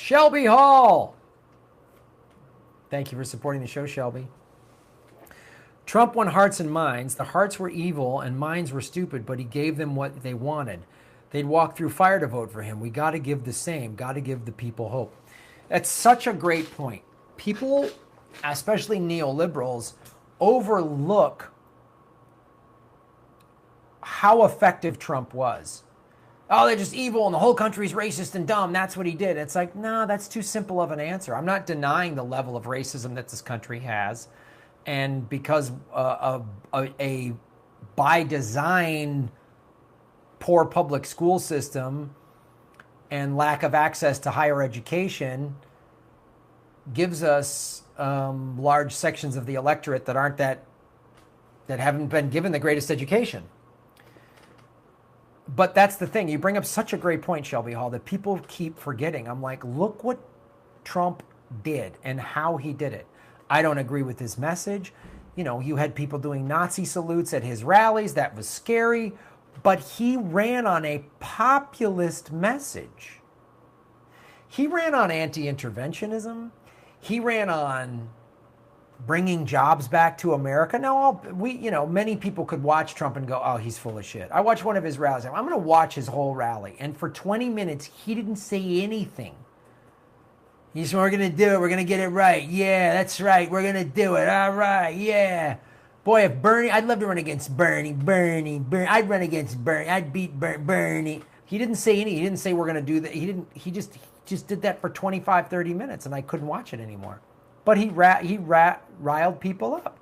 Shelby Hall. Thank you for supporting the show, Shelby. Trump won hearts and minds. The hearts were evil and minds were stupid, but he gave them what they wanted. They'd walk through fire to vote for him. We got to give the same. Got to give the people hope. That's such a great point. People, especially neoliberals, overlook how effective Trump was. Oh, they're just evil and the whole country's racist and dumb. That's what he did. It's like, no, that's too simple of an answer. I'm not denying the level of racism that this country has. And because of a by design poor public school system and lack of access to higher education gives us large sections of the electorate that aren't that haven't been given the greatest education. But that's the thing. You bring up such a great point, Shelby Hall, that people keep forgetting. I'm like, look what Trump did and how he did it. I don't agree with his message. You know, you had people doing Nazi salutes at his rallies. That was scary. But he ran on a populist message. He ran on anti-interventionism. He ran on bringing jobs back to America. Now, many people could watch Trump and go, oh, he's full of shit. I watched one of his rallies. I'm going to watch his whole rally. And for 20 minutes, he didn't say anything. He said, we're going to do it. We're going to get it right. Yeah, that's right. We're going to do it. All right. Yeah. Boy, if Bernie, I'd love to run against Bernie. I'd run against Bernie. I'd beat Bernie. He didn't say anything. He didn't say we're going to do that. He just did that for 25, 30 minutes, and I couldn't watch it anymore. But he riled people up.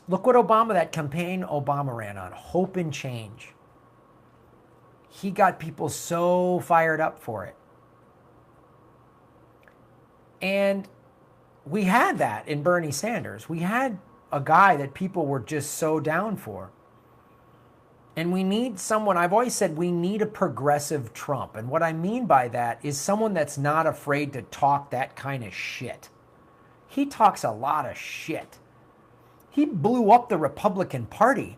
Look what that campaign Obama ran on, hope and change. He got people so fired up for it. And we had that in Bernie Sanders. We had a guy that people were just so down for. And we need someone, I've always said we need a progressive Trump. And what I mean by that is someone that's not afraid to talk that kind of shit. He talks a lot of shit. He blew up the Republican Party.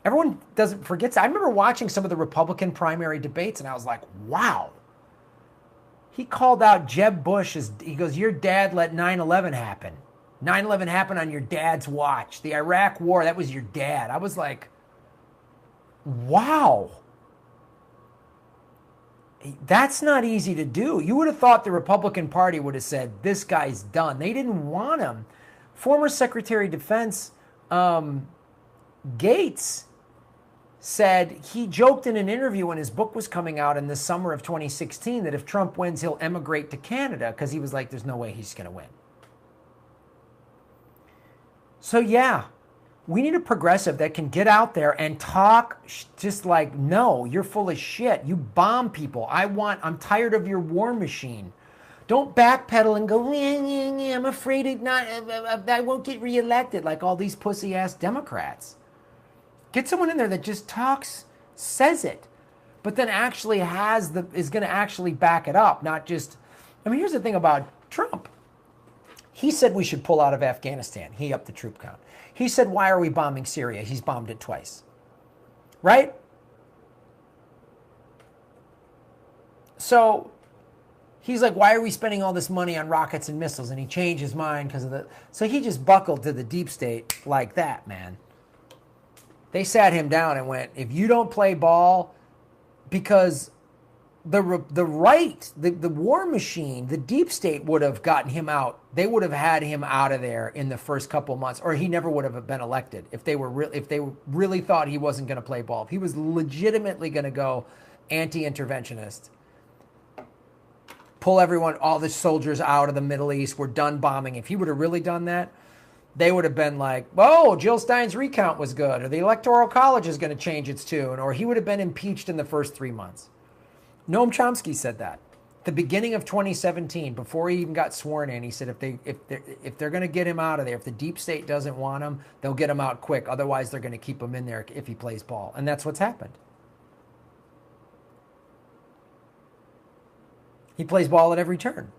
Everyone forgets. I remember watching some of the Republican primary debates and I was like, wow. He called out Jeb Bush he goes, your dad let 9/11 happen. 9/11 happened on your dad's watch. The Iraq War, that was your dad. I was like, wow. That's not easy to do. You would have thought the Republican Party would have said, this guy's done. They didn't want him. Former Secretary of Defense Gates said, he joked in an interview when his book was coming out in the summer of 2016 that if Trump wins, he'll emigrate to Canada because he was like, there's no way he's going to win. So yeah, we need a progressive that can get out there and talk just like, no, you're full of shit. You bomb people. I'm tired of your war machine. Don't backpedal and go, I'm afraid I won't get reelected like all these pussy ass Democrats. Get someone in there that just talks, says it, but then actually is going to actually back it up, not just, here's the thing about Trump. He said we should pull out of Afghanistan. He upped the troop count. He said, why are we bombing Syria? He's bombed it twice. Right? So he's like, why are we spending all this money on rockets and missiles? And he changed his mind because of so he just buckled to the deep state like that, man. They sat him down and went, if you don't play ball, because the right, the war machine, the deep state would have gotten him out. They would have had him out of there in the first couple months, or he never would have been elected if they really thought he wasn't going to play ball. If he was legitimately going to go anti-interventionist, pull all the soldiers out of the Middle East, we're done bombing. If he would have really done that, they would have been like, whoa, Jill Stein's recount was good, or the Electoral College is going to change its tune, or he would have been impeached in the first 3 months. Noam Chomsky said that. The beginning of 2017, before he even got sworn in, he said if they're going to get him out of there, if the deep state doesn't want him, they'll get him out quick. Otherwise, they're going to keep him in there if he plays ball. And that's what's happened. He plays ball at every turn.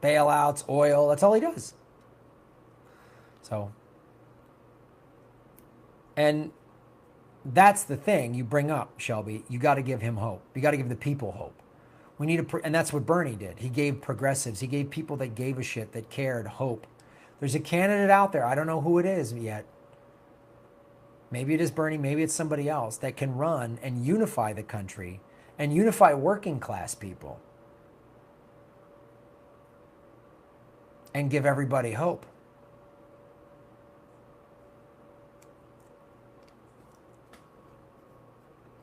Bailouts, oil, that's all he does. So, and that's the thing you bring up, Shelby. You got to give him hope. You got to give the people hope. We need a, and that's what Bernie did. He gave progressives, he gave people that gave a shit, that cared, hope. There's a candidate out there, I don't know who it is yet. Maybe it is Bernie, maybe it's somebody else that can run and unify the country and unify working class people and give everybody hope.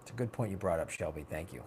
It's a good point you brought up, Shelby. Thank you.